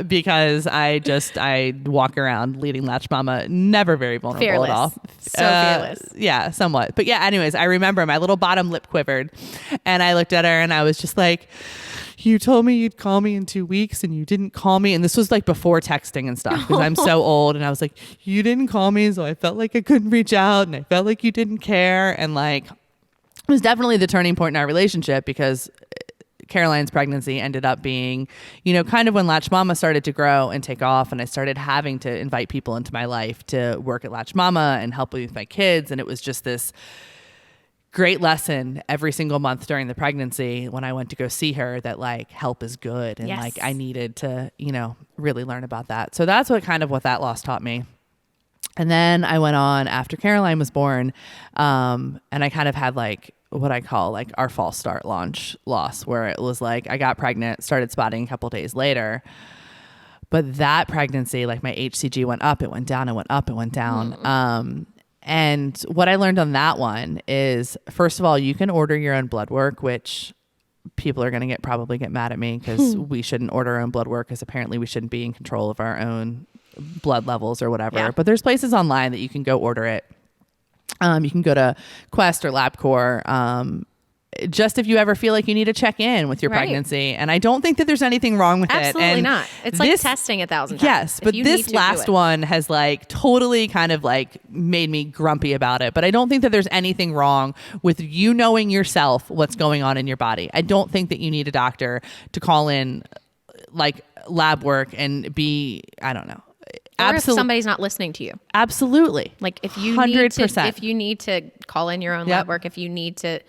Speaker 1: Because I walk around leading Latched Mama, never very vulnerable
Speaker 2: fearless.
Speaker 1: at all.
Speaker 2: So fearless.
Speaker 1: Yeah, somewhat. But yeah, anyways, I remember my little bottom lip quivered, and I looked at her and I was just like, you told me you'd call me in 2 weeks and you didn't call me. And this was like before texting and stuff, because I'm so old. And I was like, you didn't call me. So I felt like I couldn't reach out, and I felt like you didn't care. And like, it was definitely the turning point in our relationship, because Caroline's pregnancy ended up being, kind of when Latched Mama started to grow and take off, and I started having to invite people into my life to work at Latched Mama and help with my kids. And it was just this great lesson every single month during the pregnancy when I went to go see her, that like help is good. And like, I needed to, really learn about that. So that's what that loss taught me. And then I went on after Caroline was born. And I kind of had like what I call like our false start launch loss, where it was like, I got pregnant, started spotting a couple days later. But that pregnancy, like my HCG went up, it went down, it went up, it went down. And what I learned on that one is, first of all, you can order your own blood work, which people are going to probably get mad at me, because we shouldn't order our own blood work, because apparently we shouldn't be in control of our own blood levels or whatever. Yeah. But there's places online that you can go order it. You can go to Quest or LabCorp. Just if you ever feel like you need to check in with your pregnancy. And I don't think that there's anything wrong with it.
Speaker 2: Absolutely not. It's like testing 1,000 times.
Speaker 1: Yes, but this last one has like totally kind of like made me grumpy about it. But I don't think that there's anything wrong with you knowing yourself what's going on in your body. I don't think that you need a doctor to call in like lab work and be, I don't know.
Speaker 2: Or if somebody's not listening to you.
Speaker 1: Absolutely.
Speaker 2: Like if you
Speaker 1: 100%.
Speaker 2: need to call in your own lab work, if you need to,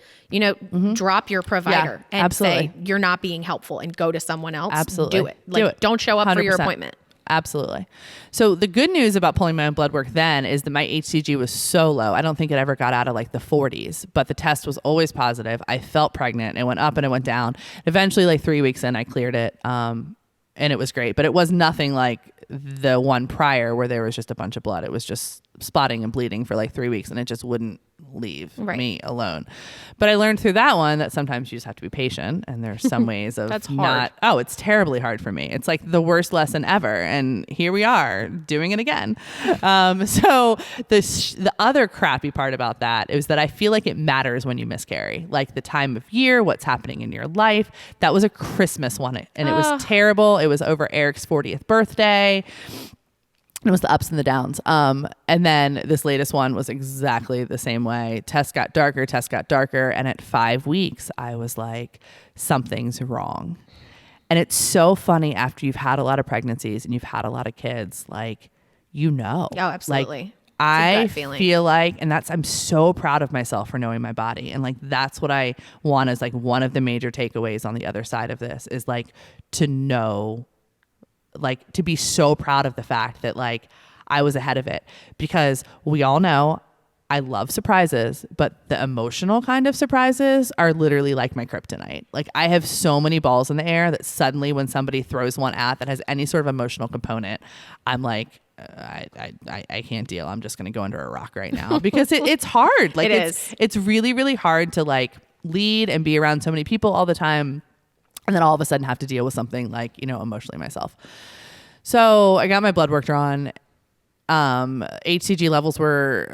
Speaker 2: drop your provider and say you're not being helpful and go to someone else.
Speaker 1: Absolutely.
Speaker 2: Do it. Like, don't show up 100%. For your appointment.
Speaker 1: Absolutely. So the good news about pulling my own blood work then is that my HCG was so low. I don't think it ever got out of like the 40s, but the test was always positive. I felt pregnant. It went up and it went down. Eventually, like 3 weeks in, I cleared it. And it was great, but it was nothing like the one prior where there was just a bunch of blood. It was just spotting and bleeding for like 3 weeks, and it just wouldn't leave me alone. But I learned through that one that sometimes you just have to be patient, and there's some ways of
Speaker 2: That's hard.
Speaker 1: It's terribly hard for me. It's like the worst lesson ever, and here we are doing it again. So the other crappy part about that is that I feel like it matters when you miscarry, like the time of year, what's happening in your life. That was a Christmas one, and it was terrible. It was over Eric's 40th birthday. It was the ups and the downs. And then this latest one was exactly the same way. Tests got darker. And at 5 weeks, I was like, something's wrong. And it's so funny after you've had a lot of pregnancies and you've had a lot of kids, like,
Speaker 2: Oh, absolutely.
Speaker 1: Like, I feel like, and I'm so proud of myself for knowing my body. And like, that's what I want as like one of the major takeaways on the other side of this is like to know, like to be so proud of the fact that like I was ahead of it, because we all know I love surprises, but the emotional kind of surprises are literally like my kryptonite. Like I have so many balls in the air that suddenly when somebody throws one out that has any sort of emotional component, I'm like, I can't deal. I'm just going to go under a rock right now, because it's hard. Like it's really, really hard to like lead and be around so many people all the time, and then all of a sudden have to deal with something like, emotionally myself. So I got my blood work drawn. HCG levels were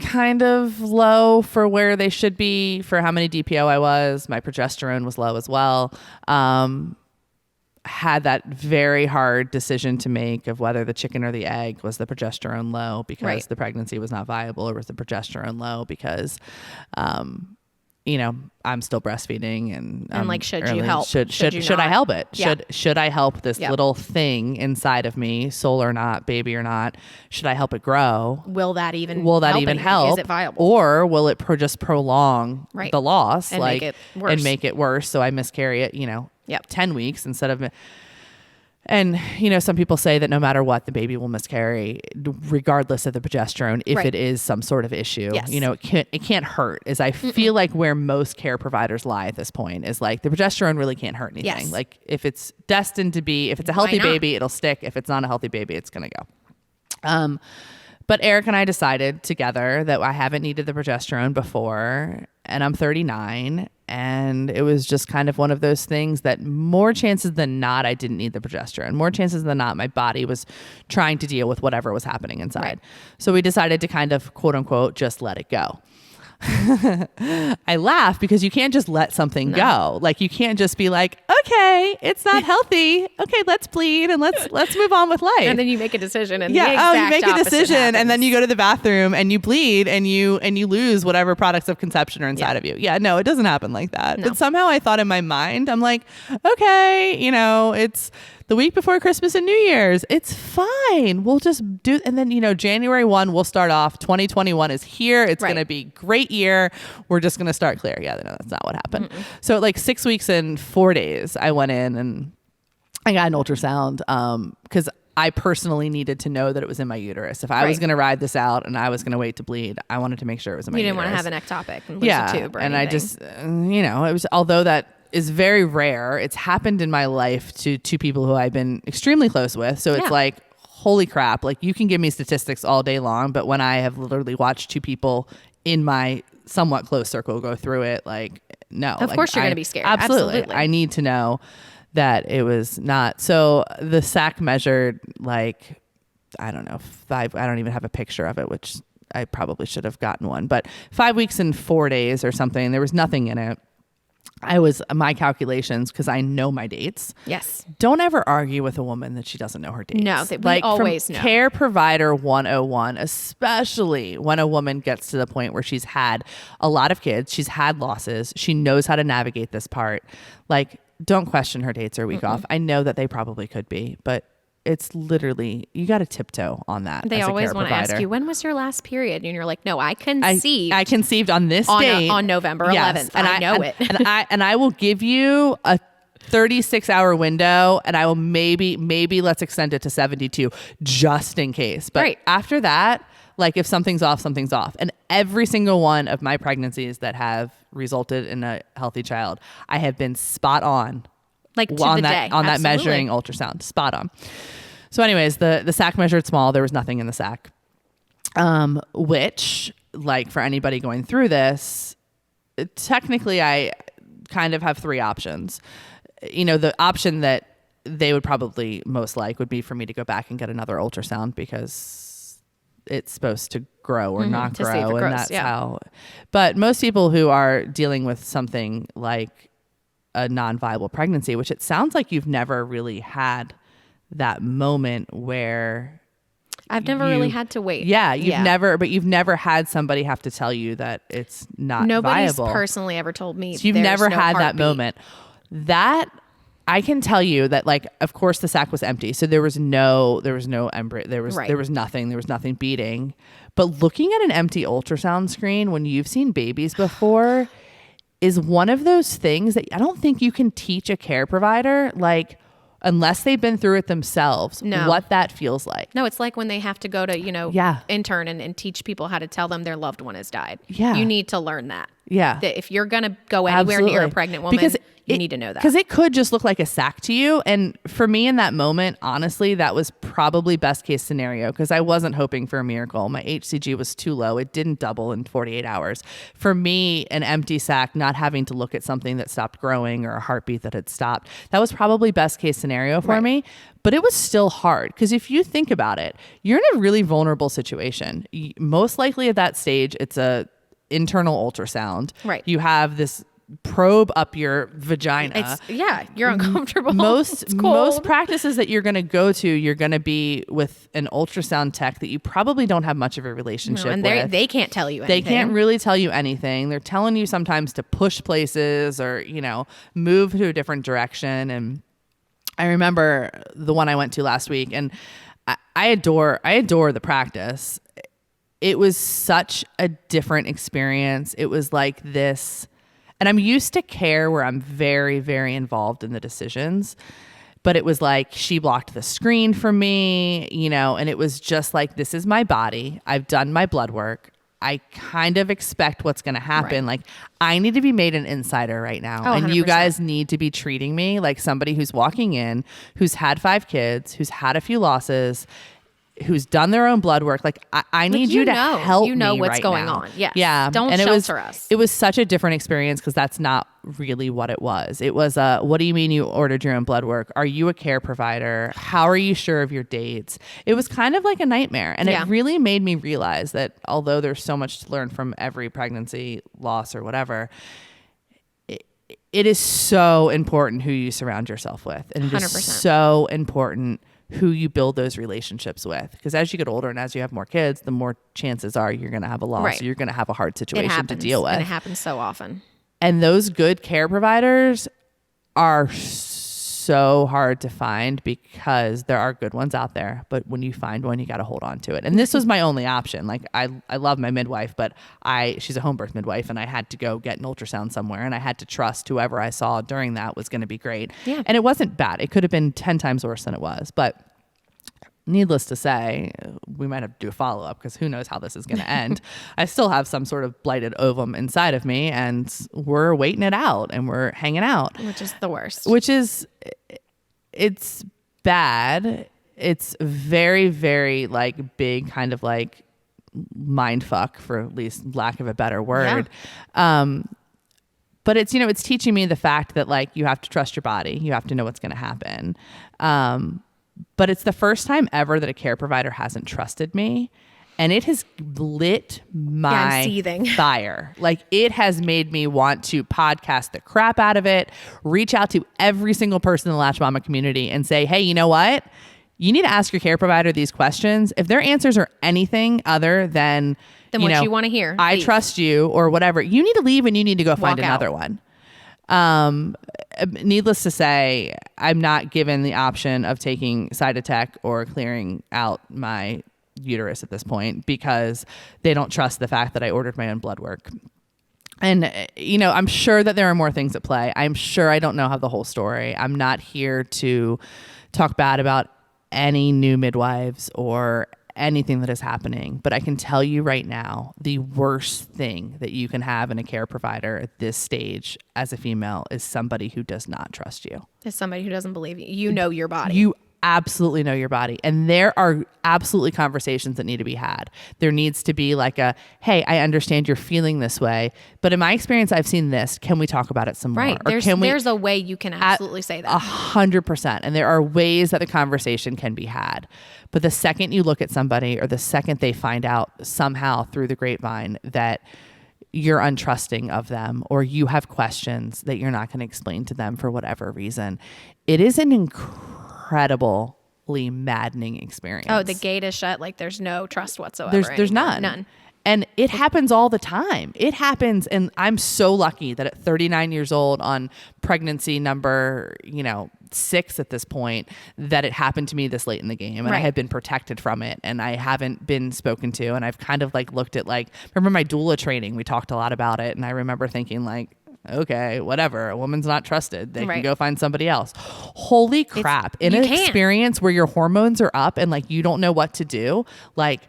Speaker 1: kind of low for where they should be for how many DPO I was. My progesterone was low as well. Had that very hard decision to make of whether the chicken or the egg. Was the progesterone low because the pregnancy was not viable, or was the progesterone low because I'm still breastfeeding and like,
Speaker 2: should you help?
Speaker 1: Should I help it?
Speaker 2: Yeah.
Speaker 1: Should I help this little thing inside of me, soul or not, baby or not? Should I help it grow?
Speaker 2: Will that even
Speaker 1: help?
Speaker 2: Is it viable?
Speaker 1: Or will it just prolong the loss
Speaker 2: and make it worse?
Speaker 1: And make it worse? So I miscarry it,
Speaker 2: 10
Speaker 1: 10 weeks instead of. And, some people say that no matter what, the baby will miscarry regardless of the progesterone if it is some sort of issue.
Speaker 2: Yes.
Speaker 1: It can't hurt, as I feel like where most care providers lie at this point is like the progesterone really can't hurt anything.
Speaker 2: Yes.
Speaker 1: Like if it's destined to be, if it's a healthy baby, it'll stick. If it's not a healthy baby, it's going to go. But Eric and I decided together that I haven't needed the progesterone before, and I'm 39. And it was just kind of one of those things that more chances than not, I didn't need the progesterone. More chances than not, my body was trying to deal with whatever was happening inside. Right. So we decided to kind of, quote unquote, just let it go. I laugh because you can't just let something go. Like you can't just be like, okay, it's not healthy. Okay, let's bleed and let's move on with life.
Speaker 2: And then you make a decision and
Speaker 1: you make a decision and then you go to the bathroom and you bleed and you lose whatever products of conception are inside of you. Yeah, no, it doesn't happen like that. No. But somehow I thought in my mind, I'm like, okay, it's the week before Christmas and New Year's. It's fine. We'll just do, and then, January 1, we'll start off. 2021 is here. It's going to be great year. We're just going to start clear. Yeah, no, that's not what happened. So like 6 weeks and 4 days, I went in and I got an ultrasound because I personally needed to know that it was in my uterus. If I was going to ride this out and I was going to wait to bleed, I wanted to make sure it was in my uterus.
Speaker 2: You didn't want to have an ectopic and lose a tube or anything.
Speaker 1: I just, it was, although that is very rare. It's happened in my life to two people who I've been extremely close with. So it's like, holy crap. Like you can give me statistics all day long, but when I have literally watched two people in my somewhat close circle go through it, like, no.
Speaker 2: Of course you're going to be scared.
Speaker 1: Absolutely. I need to know that it was not. So the sac measured like, I don't know, I don't even have a picture of it, which I probably should have gotten one, but 5 weeks and 4 days or something. There was nothing in it. My calculations, because I know my dates.
Speaker 2: Yes.
Speaker 1: Don't ever argue with a woman that she doesn't know her dates.
Speaker 2: No, we always know.
Speaker 1: Care provider 101, especially when a woman gets to the point where she's had a lot of kids, she's had losses, she knows how to navigate this part. Like, don't question her dates or week off. I know that they probably could be, but it's literally, you got to tiptoe on that.
Speaker 2: They always want to ask you, when was your last period? And you're like, no, I conceived.
Speaker 1: I conceived on this date.
Speaker 2: On November 11th. And I know it.
Speaker 1: And I will give you a 36-hour window, and I will maybe let's extend it to 72 just in case. But after that, like if something's off, something's off. And every single one of my pregnancies that have resulted in a healthy child, I have been spot on.
Speaker 2: Like on
Speaker 1: that measuring ultrasound, spot on. So anyways, the sac measured small. There was nothing in the sac, which, like, for anybody going through this, technically I kind of have three options. The option that they would probably most like would be for me to go back and get another ultrasound because it's supposed to grow or not grow, and that's how. But most people who are dealing with something like a non-viable pregnancy, which it sounds like you've never really had that moment where
Speaker 2: I've never really had to wait.
Speaker 1: Yeah, you've never had somebody have to tell you that it's not
Speaker 2: Nobody's
Speaker 1: viable.
Speaker 2: personally ever told me.
Speaker 1: So you've never had that moment. That I can tell you that, like, of course the sac was empty. So there was no embryo. There was nothing beating. But looking at an empty ultrasound screen when you've seen babies before is one of those things that I don't think you can teach a care provider, like, unless they've been through it themselves, what that feels like.
Speaker 2: No, it's like when they have to go to, intern and teach people how to tell them their loved one has died. Yeah. You need to learn that. Yeah. That if you're going to go anywhere near a pregnant woman, you need to know that.
Speaker 1: Because it could just look like a sac to you. And for me in that moment, honestly, that was probably best case scenario because I wasn't hoping for a miracle. My HCG was too low. It didn't double in 48 hours. For me, an empty sac, not having to look at something that stopped growing or a heartbeat that had stopped, that was probably best case scenario for me. But it was still hard because if you think about it, you're in a really vulnerable situation. Most likely at that stage, it's a internal ultrasound. Right. You have this probe up your vagina.
Speaker 2: You're uncomfortable.
Speaker 1: Most practices that you're going to go to, you're going to be with an ultrasound tech that you probably don't have much of a relationship with.
Speaker 2: And they can't tell you anything.
Speaker 1: They can't really tell you anything. They're telling you sometimes to push places or, move to a different direction. And I remember the one I went to last week, and I adore the practice. It was such a different experience. It was like this, and I'm used to care where I'm very, very involved in the decisions. but it was like she blocked the screen from me, you know, and it was just like, this is my body. I've done my blood work. I kind of expect what's going to happen.
Speaker 2: Right.
Speaker 1: Like, I need to be made an insider right now.
Speaker 2: Oh,
Speaker 1: and you
Speaker 2: 100%.
Speaker 1: guys need to be treating me like somebody who's walking in, who's had 5 kids, who's had a few losses, who's done their own blood work. Like, I need you to help me.
Speaker 2: You know what's
Speaker 1: right
Speaker 2: going
Speaker 1: now.
Speaker 2: on. Yes.
Speaker 1: Yeah.
Speaker 2: Don't
Speaker 1: and
Speaker 2: shelter us.
Speaker 1: It was such a different experience because that's not really what it was. It was what do you mean you ordered your own blood work? Are you a care provider? How are you sure of your dates? It was kind of like a nightmare. And it really made me realize that although there's so much to learn from every pregnancy, loss, or whatever, it is so important who you surround yourself with. And it
Speaker 2: 100%.
Speaker 1: is so important who you build those relationships with. Because as you get older and as you have more kids, the more chances are you're going to have a loss.
Speaker 2: Right.
Speaker 1: Or you're going to have a hard situation to deal with.
Speaker 2: And it happens so often.
Speaker 1: And those good care providers are so hard to find because there are good ones out there. But when you find one, you got to hold on to it. And this was my only option. Like, I love my midwife, but she's a home birth midwife, and I had to go get an ultrasound somewhere, and I had to trust whoever I saw during that was going to be great.
Speaker 2: Yeah.
Speaker 1: And it wasn't bad. It could have been 10 times worse than it was. But needless to say, we might have to do a follow-up because who knows how this is going to end. I still have some sort of blighted ovum inside of me, and we're waiting it out and we're hanging out.
Speaker 2: Which is the worst.
Speaker 1: It's bad. It's very, very like big kind of like mind fuck, for at least lack of a better word. Yeah. But it's, you know, it's teaching me the fact that like you have to trust your body. You have to know what's going to happen. But it's the first time ever that a care provider hasn't trusted me. And it has lit my fire. Like, it has made me want to podcast the crap out of it, reach out to every single person in the Latched Mama community and say, hey, you know what? You need to ask your care provider these questions. If their answers are anything other than
Speaker 2: what you want to hear,
Speaker 1: I trust you or whatever, you need to leave and you need to go find another one. Needless to say, I'm not given the option of taking Cytotec or clearing out my uterus at this point because they don't trust the fact that I ordered my own blood work. And, you know, I'm sure that there are more things at play. I'm sure I don't know how the whole story. I'm not here to talk bad about any new midwives or anything that is happening, but I can tell you right now, the worst thing that you can have in a care provider at this stage as a female is somebody who does not trust you.
Speaker 2: Is somebody who doesn't believe you. You know your body.
Speaker 1: You absolutely know your body. And there are absolutely conversations that need to be had. There needs to be like a, hey, I understand you're feeling this way, but in my experience, I've seen this. Can we talk about it some more?
Speaker 2: Right. There's a way you can absolutely say that.
Speaker 1: 100%. And there are ways that the conversation can be had. But the second you look at somebody or the second they find out somehow through the grapevine that you're untrusting of them or you have questions that you're not going to explain to them for whatever reason, it is an incredibly maddening experience.
Speaker 2: Oh, the gate is shut. Like, there's no trust whatsoever.
Speaker 1: There's none. And it happens all the time. It happens. And I'm so lucky that at 39 years old on pregnancy number, 6 at this point, that it happened to me this late in the game. And I have been protected from it. And I haven't been spoken to. And I've kind of like looked at remember my doula training, we talked a lot about it. And I remember thinking like, okay, whatever. A woman's not trusted. They can go find somebody else. Holy crap. In an experience where your hormones are up and like you don't know what to do, like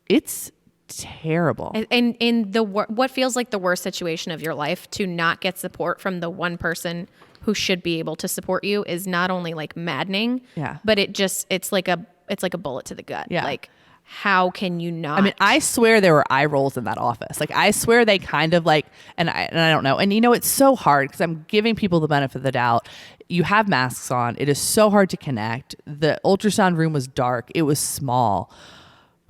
Speaker 1: it's terrible.
Speaker 2: And in what feels like the worst situation of your life, to not get support from the one person who should be able to support you is not only like maddening, but it's like a bullet to the gut.
Speaker 1: Yeah.
Speaker 2: Like, how can you not?
Speaker 1: I mean, I swear there were eye rolls in that office. Like, I swear they kind of like, and I don't know. And it's so hard because I'm giving people the benefit of the doubt. You have masks on. It is so hard to connect. The ultrasound room was dark. It was small.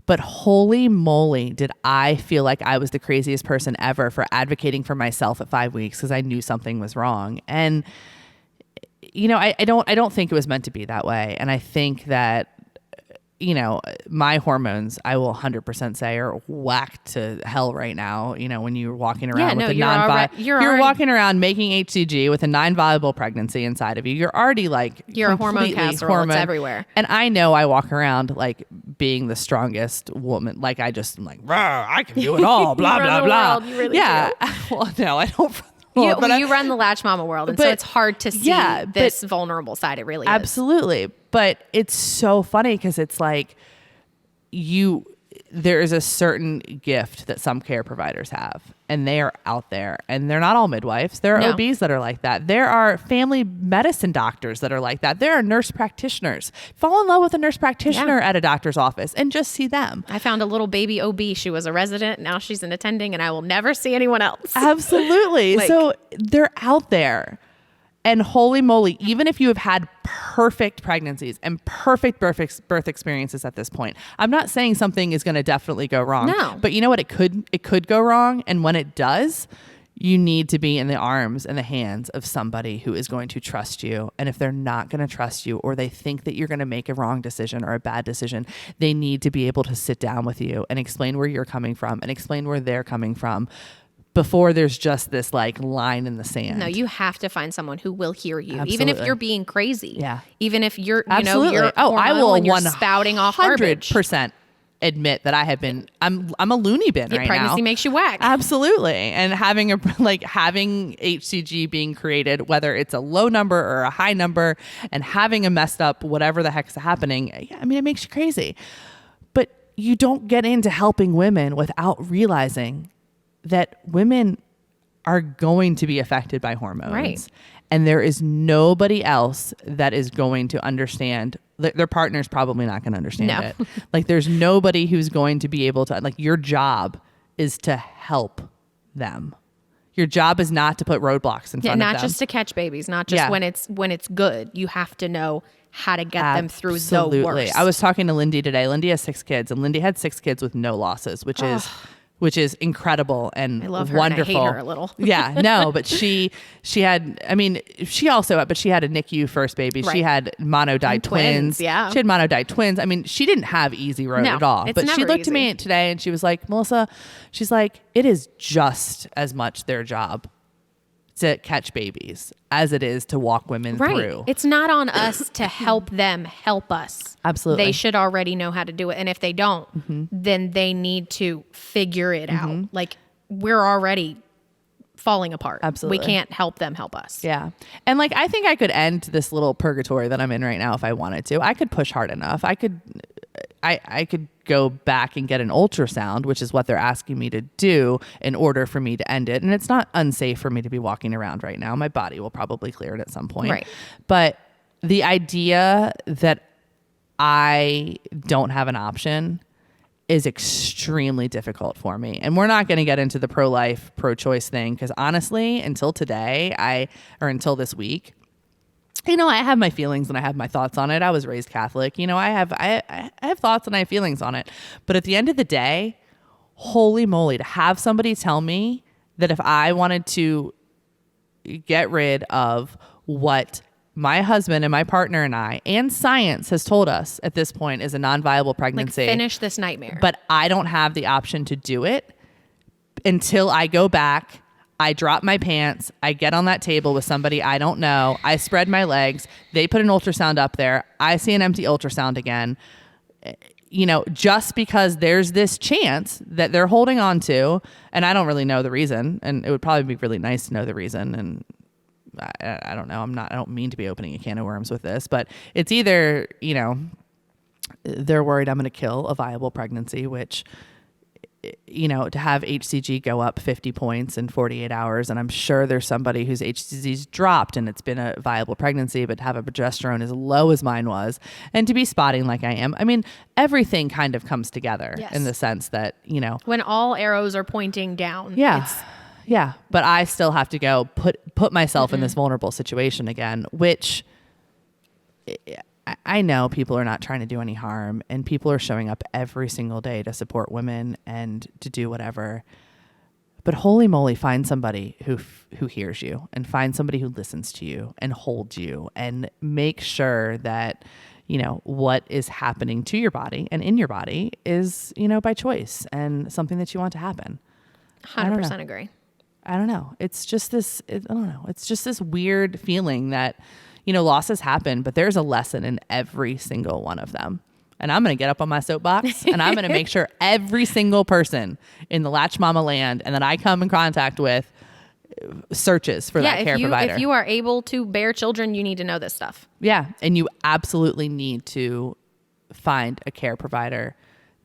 Speaker 1: But holy moly, did I feel like I was the craziest person ever for advocating for myself at 5 weeks because I knew something was wrong. And, I don't think it was meant to be that way. And I think that, my hormones, I will 100% say, are whacked to hell right now. When you're walking around with you're walking around making HCG with a non-viable pregnancy inside of you. You're already like,
Speaker 2: you're a hormone casserole. It's everywhere.
Speaker 1: And I know I walk around like being the strongest woman. Like I just am like, I can do it all. Blah, blah, blah.
Speaker 2: You really do.
Speaker 1: Well, no, I don't.
Speaker 2: You run the Latch Mama world, and so it's hard to see this vulnerable side. It really is.
Speaker 1: Absolutely. But it's so funny because it's like there is a certain gift that some care providers have, and they are out there, and they're not all midwives. There are OBs that are like that. There are family medicine doctors that are like that. There are nurse practitioners. Fall in love with a nurse practitioner at a doctor's office and just see them.
Speaker 2: I found a little baby OB. She was a resident. Now she's an attending, and I will never see anyone else.
Speaker 1: Absolutely. So they're out there. And holy moly, even if you have had perfect pregnancies and perfect birth experiences at this point, I'm not saying something is going to definitely go wrong.
Speaker 2: No.
Speaker 1: But you know what? It could go wrong. And when it does, you need to be in the arms and the hands of somebody who is going to trust you. And if they're not going to trust you, or they think that you're going to make a wrong decision or a bad decision, they need to be able to sit down with you and explain where you're coming from and explain where they're coming from, before there's just this like line in the sand.
Speaker 2: No, you have to find someone who will hear you,
Speaker 1: Absolutely.
Speaker 2: even if you're being crazy.
Speaker 1: Yeah.
Speaker 2: Even if you're,
Speaker 1: Absolutely.
Speaker 2: you're
Speaker 1: I will
Speaker 2: and you're spouting off garbage.
Speaker 1: 100% admit that I have been, I'm a loony bin right now.
Speaker 2: Pregnancy makes you whack.
Speaker 1: Absolutely. And having HCG being created, whether it's a low number or a high number, and having a messed up, whatever the heck's happening. I mean, it makes you crazy, but you don't get into helping women without realizing that women are going to be affected by hormones.
Speaker 2: Right.
Speaker 1: And there is nobody else that is going to understand. Their partner's probably not going to understand it. Like, there's nobody who's going to be able to, like, your job is to help them. Your job is not to put roadblocks in front of them.
Speaker 2: Not just to catch babies, not just when it's good. You have to know how to get them through the worst.
Speaker 1: I was talking to Lindy today. Lindy has 6 kids, and Lindy had 6 kids with no losses, which is incredible and
Speaker 2: I love her
Speaker 1: wonderful.
Speaker 2: And I hate her a little.
Speaker 1: But she had, I mean, she had a NICU first baby. Right. She had monodyed twins.
Speaker 2: Yeah.
Speaker 1: She had monodyed twins. I mean, she didn't have easy road at all. But she looked to me today and she was like, Melissa, she's like, it is just as much their job to catch babies as it is to walk women through.
Speaker 2: It's not on us to help them help us.
Speaker 1: Absolutely.
Speaker 2: They should already know how to do it. And if they don't, then they need to figure it out. Like, we're already falling apart.
Speaker 1: Absolutely.
Speaker 2: We can't help them help us.
Speaker 1: Yeah. And like, I think I could end this little purgatory that I'm in right now if I wanted to. I could push hard enough. I could go back and get an ultrasound, which is what they're asking me to do in order for me to end it. And it's not unsafe for me to be walking around right now. My body will probably clear it at some point.
Speaker 2: Right.
Speaker 1: But the idea that I don't have an option is extremely difficult for me. And we're not going to get into the pro-life, pro-choice thing, because honestly, until today, until this week, I have my feelings and I have my thoughts on it. I was raised Catholic. I have thoughts and I have feelings on it. But at the end of the day, holy moly, to have somebody tell me that if I wanted to get rid of what my husband and my partner and I and science has told us at this point is a non-viable pregnancy.
Speaker 2: Like, finish this nightmare.
Speaker 1: But I don't have the option to do it until I go back, I drop my pants, I get on that table with somebody I don't know, I spread my legs, they put an ultrasound up there, I see an empty ultrasound again, just because there's this chance that they're holding on to, and I don't really know the reason, and it would probably be really nice to know the reason, and I don't know, I don't mean to be opening a can of worms with this, but it's either, they're worried I'm going to kill a viable pregnancy, which, to have HCG go up 50 points in 48 hours. And I'm sure there's somebody whose HCG's dropped and it's been a viable pregnancy, but to have a progesterone as low as mine was and to be spotting like I am. I mean, everything kind of comes together in the sense that,
Speaker 2: when all arrows are pointing down.
Speaker 1: Yeah. But I still have to go put myself in this vulnerable situation again, which I know people are not trying to do any harm, and people are showing up every single day to support women and to do whatever. But holy moly, find somebody who hears you, and find somebody who listens to you and holds you, and make sure that, what is happening to your body and in your body is, by choice and something that you want to happen.
Speaker 2: 100% agree.
Speaker 1: I don't know. It's just this, It's just this weird feeling that, losses happen, but there's a lesson in every single one of them. And I'm going to get up on my soapbox and I'm going to make sure every single person in the Latch Mama land and that I come in contact with searches for that care provider.
Speaker 2: If you are able to bear children, you need to know this stuff.
Speaker 1: Yeah. And you absolutely need to find a care provider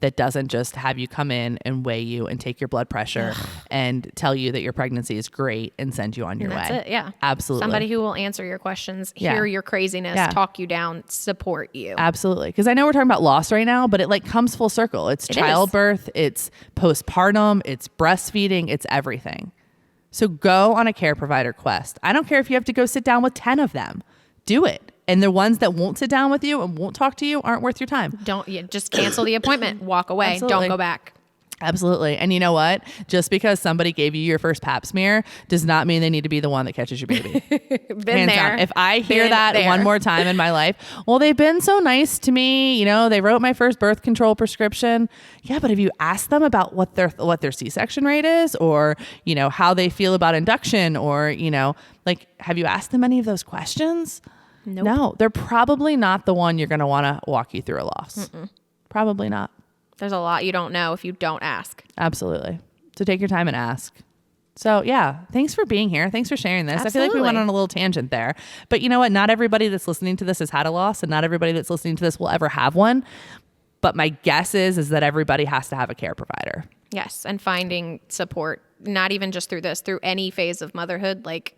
Speaker 1: that doesn't just have you come in and weigh you and take your blood pressure and tell you that your pregnancy is great and send you on your way.
Speaker 2: That's it. Yeah.
Speaker 1: Absolutely.
Speaker 2: Somebody who will answer your questions, hear your craziness, talk you down, support you.
Speaker 1: Absolutely. Because I know we're talking about loss right now, but it like comes full circle. It's childbirth, it's postpartum, it's breastfeeding, it's everything. So go on a care provider quest. I don't care if you have to go sit down with 10 of them. Do it. And the ones that won't sit down with you and won't talk to you aren't worth your time.
Speaker 2: Just cancel the appointment. Walk away.
Speaker 1: Absolutely.
Speaker 2: Don't go back.
Speaker 1: Absolutely. And you know what? Just because somebody gave you your first pap smear does not mean they need to be the one that catches your baby.
Speaker 2: Been there.
Speaker 1: Down. If I hear that one more time in my life, well, they've been so nice to me. You know, they wrote my first birth control prescription. Yeah, but have you asked them about what their C-section rate is, or, you know, how they feel about induction, or, you know, like, have you asked them any of those questions?
Speaker 2: Nope.
Speaker 1: No, they're probably not the one you're going to want to walk you through a loss. Probably not.
Speaker 2: There's a lot you don't know if you don't ask.
Speaker 1: Absolutely. So take your time and ask. So yeah, thanks for being here. Thanks for sharing this.
Speaker 2: Absolutely.
Speaker 1: I feel like we went on a little tangent there. But you know what? Not everybody that's listening to this has had a loss, and not everybody that's listening to this will ever have one. But my guess is that everybody has to have a care provider.
Speaker 2: Yes, and finding support, not even just through this, through any phase of motherhood, like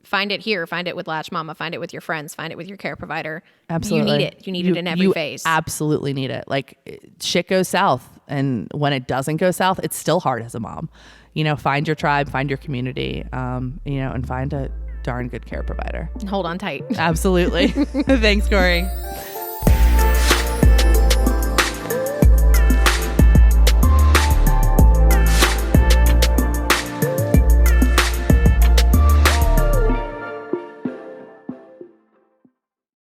Speaker 2: find it here, find it with Latched Mama, find it with your friends, find it with your care provider.
Speaker 1: Absolutely.
Speaker 2: You need it. You need it in every phase.
Speaker 1: Absolutely need it. Like, shit goes south. And when it doesn't go south, it's still hard as a mom. You know, find your tribe, find your community, you know, and find a darn good care provider.
Speaker 2: Hold on tight.
Speaker 1: Absolutely. Thanks, Kori.